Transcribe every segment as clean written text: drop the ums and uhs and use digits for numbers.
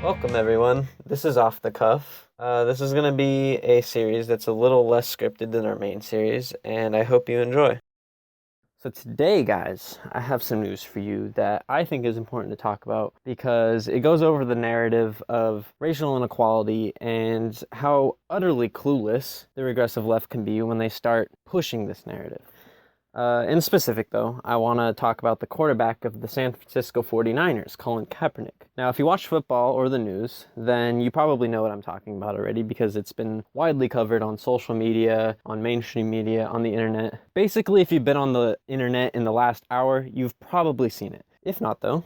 Welcome, everyone. This is Off the Cuff. This is going to be a series that's a little less scripted than our main series, and I hope you enjoy. So today, guys, I have some news for you that I think is important to talk about because it goes over the narrative of racial inequality and how utterly clueless the regressive left can be when they start pushing this narrative. In specific, though, I want to talk about the quarterback of the San Francisco 49ers, Colin Kaepernick. Now, if you watch football or the news, then you probably know what I'm talking about already because it's been widely covered on social media, on mainstream media, on the internet. Basically, if you've been on the internet in the last hour, you've probably seen it. If not, though,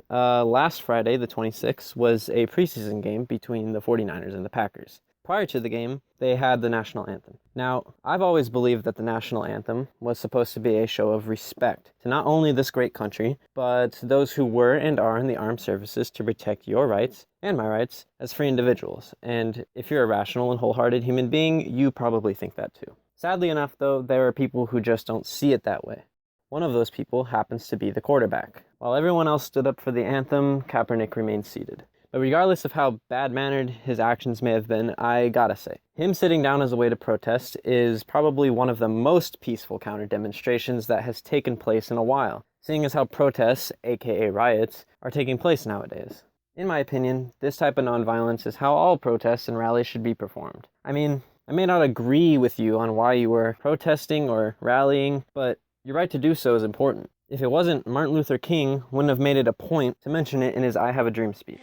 last Friday, the 26th, was a preseason game between the 49ers and the Packers. Prior to the game, they had the national anthem. Now, I've always believed that the national anthem was supposed to be a show of respect to not only this great country, but those who were and are in the armed services to protect your rights and my rights as free individuals. And if you're a rational and wholehearted human being, you probably think that too. Sadly enough, though, there are people who just don't see it that way. One of those people happens to be the quarterback. While everyone else stood up for the anthem, Kaepernick remained seated. But regardless of how bad-mannered his actions may have been, I gotta say, him sitting down as a way to protest is probably one of the most peaceful counter-demonstrations that has taken place in a while, seeing as how protests, aka riots, are taking place nowadays. In my opinion, this type of nonviolence is how all protests and rallies should be performed. I mean, I may not agree with you on why you were protesting or rallying, but your right to do so is important. If it wasn't, Martin Luther King wouldn't have made it a point to mention it in his I Have a Dream speech.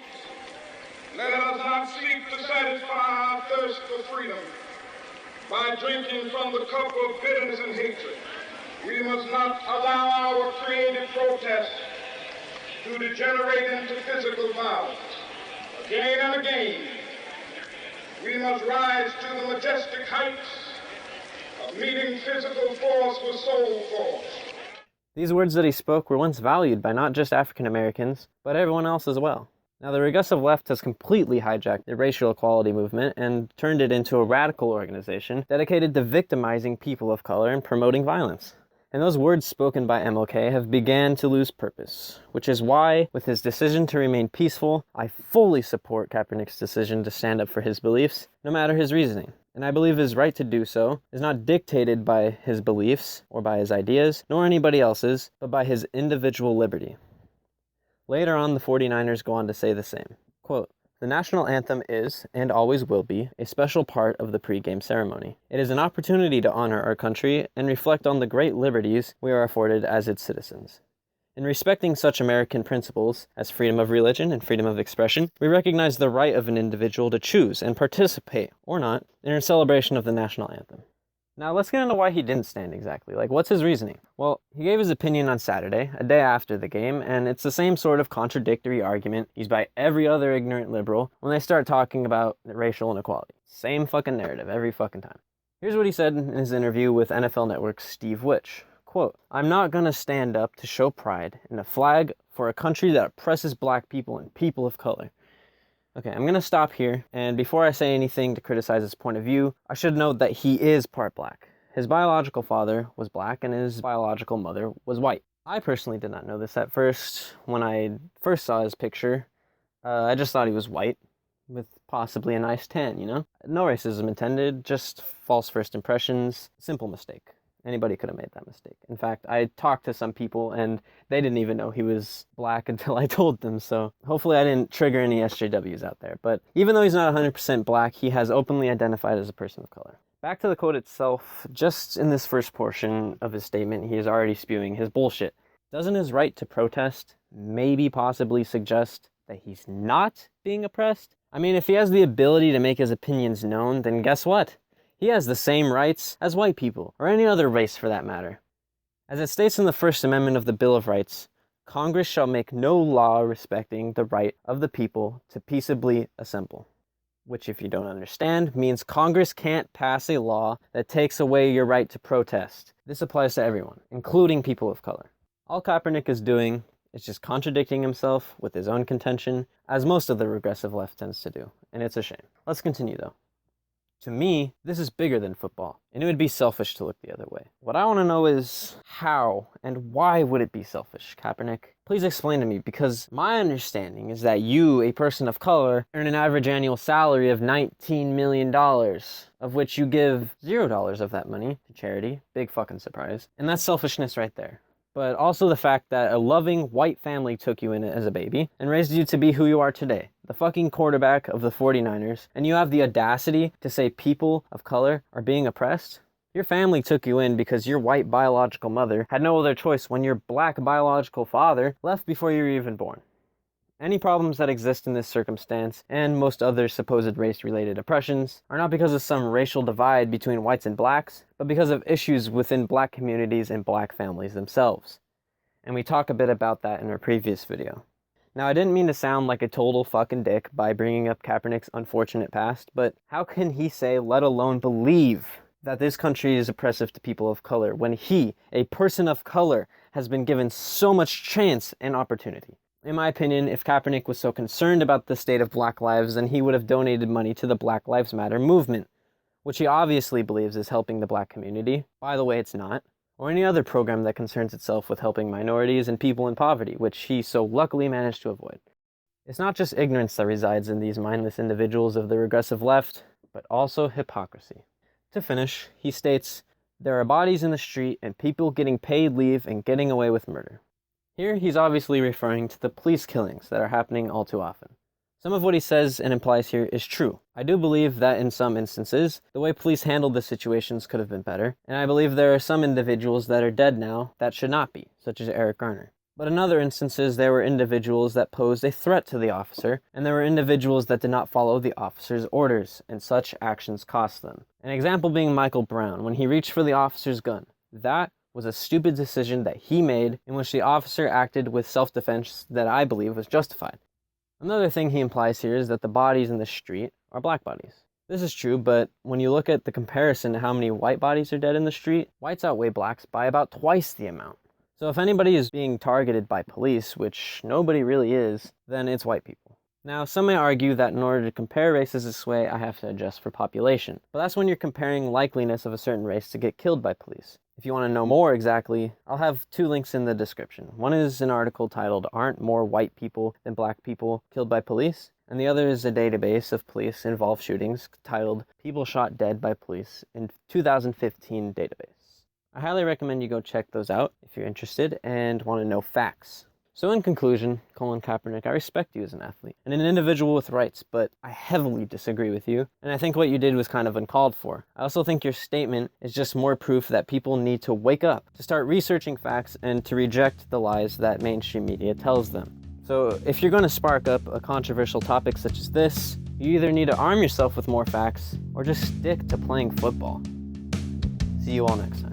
Let us not seek to satisfy our thirst for freedom by drinking from the cup of bitterness and hatred. We must not allow our creative protest to degenerate into physical violence. Again and again, we must rise to the majestic heights of meeting physical force with soul force. These words that he spoke were once valued by not just African Americans, but everyone else as well. Now, the regressive left has completely hijacked the racial equality movement and turned it into a radical organization dedicated to victimizing people of color and promoting violence. And those words spoken by MLK have began to lose purpose, which is why, with his decision to remain peaceful, I fully support Kaepernick's decision to stand up for his beliefs, no matter his reasoning. And I believe his right to do so is not dictated by his beliefs or by his ideas, nor anybody else's, but by his individual liberty. Later on, the 49ers go on to say the same. Quote, "The national anthem is, and always will be, a special part of the pre-game ceremony. It is an opportunity to honor our country and reflect on the great liberties we are afforded as its citizens. In respecting such American principles as freedom of religion and freedom of expression, we recognize the right of an individual to choose and participate, or not, in a celebration of the national anthem." Now, let's get into why he didn't stand exactly. What's his reasoning? Well, he gave his opinion on Saturday, a day after the game, and it's the same sort of contradictory argument used by every other ignorant liberal when they start talking about racial inequality. Same fucking narrative every fucking time. Here's what he said in his interview with NFL Network's Steve Witch. Quote, "I'm not gonna stand up to show pride in a flag for a country that oppresses black people and people of color." Okay, I'm going to stop here, and before I say anything to criticize his point of view, I should note that he is part black. His biological father was black, and his biological mother was white. I personally did not know this at first. When I first saw his picture, I just thought he was white, with possibly a nice tan, you know? No racism intended, just false first impressions, simple mistake. Anybody could have made that mistake. In fact, I talked to some people and they didn't even know he was black until I told them, so hopefully I didn't trigger any SJWs out there. But even though he's not 100% black, he has openly identified as a person of color. Back to the quote itself, just in this first portion of his statement, he is already spewing his bullshit. Doesn't his right to protest maybe possibly suggest that he's not being oppressed? I mean, if he has the ability to make his opinions known, then guess what? He has the same rights as white people, or any other race for that matter. As it states in the First Amendment of the Bill of Rights, Congress shall make no law respecting the right of the people to peaceably assemble. Which, if you don't understand, means Congress can't pass a law that takes away your right to protest. This applies to everyone, including people of color. All Kaepernick is doing is just contradicting himself with his own contention, as most of the regressive left tends to do, and it's a shame. Let's continue though. To me, this is bigger than football, and it would be selfish to look the other way. What I want to know is how and why would it be selfish, Kaepernick? Please explain to me, because my understanding is that you, a person of color, earn an average annual salary of $19 million, of which you give $0 of that money to charity. Big fucking surprise. And that's selfishness right there. But also the fact that a loving white family took you in as a baby and raised you to be who you are today, the fucking quarterback of the 49ers, and you have the audacity to say people of color are being oppressed? Your family took you in because your white biological mother had no other choice when your black biological father left before you were even born. Any problems that exist in this circumstance, and most other supposed race-related oppressions, are not because of some racial divide between whites and blacks, but because of issues within black communities and black families themselves. And we talk a bit about that in our previous video. Now, I didn't mean to sound like a total fucking dick by bringing up Kaepernick's unfortunate past, but how can he say, let alone believe, that this country is oppressive to people of color when he, a person of color, has been given so much chance and opportunity? In my opinion, if Kaepernick was so concerned about the state of black lives, then he would have donated money to the Black Lives Matter movement, which he obviously believes is helping the black community. By the way, it's not. Or any other program that concerns itself with helping minorities and people in poverty, which he so luckily managed to avoid. It's not just ignorance that resides in these mindless individuals of the regressive left, but also hypocrisy. To finish, he states, there are bodies in the street and people getting paid leave and getting away with murder. Here, he's obviously referring to the police killings that are happening all too often. Some of what he says and implies here is true. I do believe that in some instances, the way police handled the situations could have been better, and I believe there are some individuals that are dead now that should not be, such as Eric Garner. But in other instances, there were individuals that posed a threat to the officer, and there were individuals that did not follow the officer's orders, and such actions cost them. An example being Michael Brown, when he reached for the officer's gun. That was a stupid decision that he made, in which the officer acted with self-defense that I believe was justified. Another thing he implies here is that the bodies in the street are black bodies. This is true, but when you look at the comparison to how many white bodies are dead in the street, whites outweigh blacks by about twice the amount. So if anybody is being targeted by police, which nobody really is, then it's white people. Now, some may argue that in order to compare races this way, I have to adjust for population. But that's when you're comparing likeliness of a certain race to get killed by police. If you want to know more exactly, I'll have 2 links in the description. One is an article titled, Aren't More White People Than Black People Killed by Police? And the other is a database of police-involved shootings titled, People Shot Dead by Police in 2015 database. I highly recommend you go check those out if you're interested and want to know facts. So in conclusion, Colin Kaepernick, I respect you as an athlete and an individual with rights, but I heavily disagree with you, and I think what you did was kind of uncalled for. I also think your statement is just more proof that people need to wake up, to start researching facts, and to reject the lies that mainstream media tells them. So if you're going to spark up a controversial topic such as this, you either need to arm yourself with more facts, or just stick to playing football. See you all next time.